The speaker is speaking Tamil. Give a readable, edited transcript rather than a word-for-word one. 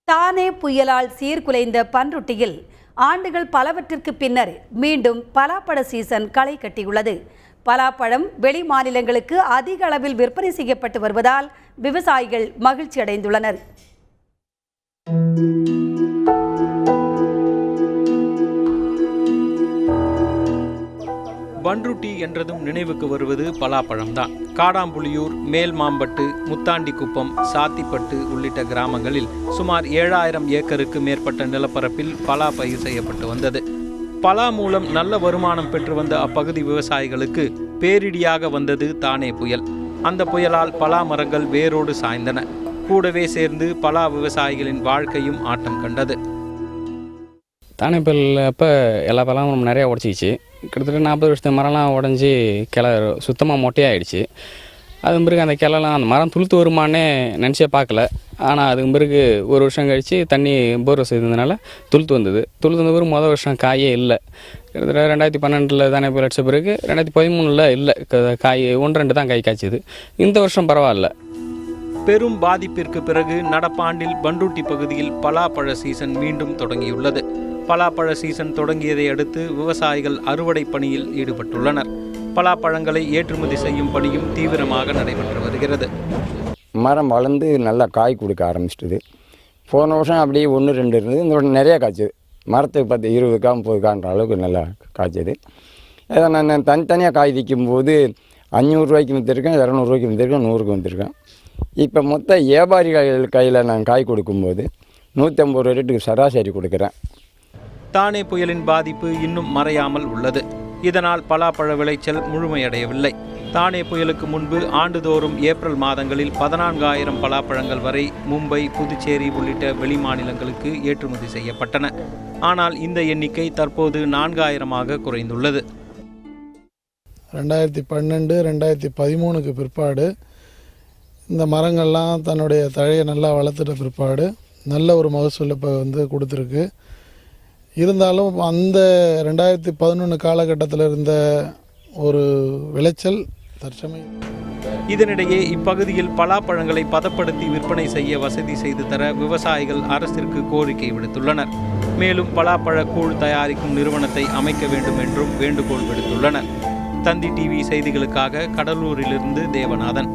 தானே புயலால் சீர்குலைந்த பன்ருட்டியில் ஆண்டுகள் பலவற்றிற்கு பின்னர் மீண்டும் பலாப்பழ சீசன் களை கட்டியுள்ளது. பலாப்பழம் வெளி மாநிலங்களுக்கு அதிக அளவில் விற்பனை செய்யப்பட்டு வருவதால் விவசாயிகள் மகிழ்ச்சி அடைந்துள்ளனர். பன்ருட்டி என்றதும் நினைவுக்கு வருவது பலாப்பழம்தான். காடாம்புலியூர், மேல்மாம்பட்டு, முத்தாண்டிக்குப்பம், சாத்திப்பட்டு உள்ளிட்ட கிராமங்களில் சுமார் 7000 ஏக்கருக்கு மேற்பட்ட நிலப்பரப்பில் பலா பயிர் செய்யப்பட்டு வந்தது. பலா மூலம் நல்ல வருமானம் பெற்று வந்த அப்பகுதி விவசாயிகளுக்கு பேரிடியாக வந்தது தானே புயல். அந்த புயலால் பலா மரங்கள் வேரோடு சாய்ந்தன. கூடவே சேர்ந்து பலா விவசாயிகளின் வாழ்க்கையும் ஆட்டம் கண்டது. தானே புயல் அப்போ எல்லா பழமும் நிறையா உடச்சிக்கிச்சு. கிட்டத்தட்ட 40 வருஷத்து மரம்லாம் உடஞ்சி சுத்தமாக மொட்டையாகிடுச்சு. அது பிறகு அந்த கிளைலாம் அந்த மரம் துளுத்து வருமானே நினச்சே பார்க்கல. ஆனால் அதுக்கு பிறகு ஒரு வருஷம் கழித்து தண்ணி போர் செய்ததுனால துளுத்து வந்தது. துளுத்து வந்த பிறகு மொதல் வருஷம் காயே இல்லை. கிட்டத்தட்ட 2012 தானே புயல் அடித்த பிறகு 2013 இல்லை, காய் 1-2 தான் காய் காய்ச்சிது. இந்த வருஷம் பரவாயில்ல. பெரும் பாதிப்பிற்கு பிறகு நடப்பாண்டில் பன்ருட்டி பகுதியில் பலாப்பழ சீசன் மீண்டும் தொடங்கியுள்ளது. பலாப்பழ சீசன் தொடங்கியதை அடுத்து விவசாயிகள் அறுவடை பணியில் ஈடுபட்டுள்ளனர். பலாப்பழங்களை ஏற்றுமதி செய்யும் பணியும் தீவிரமாக நடைபெற்று வருகிறது. மரம் வளர்ந்து நல்லா காய் கொடுக்க ஆரம்பிச்சிட்டுது. போன வருஷம் அப்படியே 1-2 இருந்தது. இந்த வருஷம் நிறையா காய்ச்சிது. மரத்துக்கு 10, 20 காய் 30 காய்ன்ற அளவுக்கு நல்லா காய்ச்சிது. அதை நான் தனித்தனியாக காய் விற்கும்போது 500 ரூபாய்க்கு விற்றுருக்கேன், 200 ரூபாய்க்கு விற்றுருக்கேன், 100க்கு வந்திருக்கேன். இப்போ மொத்த வியாபாரிகள் கையில் நான் காய் கொடுக்கும்போது 150 ரூபா ரேட்டுக்கு சராசரி கொடுக்குறேன். தானே புயலின் பாதிப்பு இன்னும் மறையாமல் உள்ளது. இதனால் பலாப்பழ விளைச்சல் முழுமையடையவில்லை. தானே புயலுக்கு முன்பு ஆண்டுதோறும் ஏப்ரல் மாதங்களில் 14,000 பலாப்பழங்கள் வரை மும்பை, புதுச்சேரி உள்ளிட்ட வெளிமாநிலங்களுக்கு ஏற்றுமதி செய்யப்பட்டன. ஆனால் இந்த எண்ணிக்கை தற்போது 4,000ஆக குறைந்துள்ளது. 2012, 2013க்கு பிற்பாடு இந்த மரங்கள்லாம் தன்னுடைய தழையை நல்லா வளர்த்துட்ட பிற்பாடு நல்ல ஒரு மகசூல் இப்போ கொடுத்துருக்கு. இருந்தாலும் அந்த 2011 காலகட்டத்தில் இருந்த ஒரு விளைச்சல் தற்சமயம். இதனிடையே இப்பகுதியில் பலாப்பழங்களை பதப்படுத்தி விற்பனை செய்ய வசதி செய்து தர விவசாயிகள் அரசிற்கு கோரிக்கை விடுத்துள்ளனர். மேலும் பலாப்பழ கூழ் தயாரிக்கும் நிறுவனத்தை அமைக்க வேண்டும் என்றும் வேண்டுகோள் விடுத்துள்ளனர். தந்தி டிவி செய்திகளுக்காக கடலூரிலிருந்து தேவநாதன்.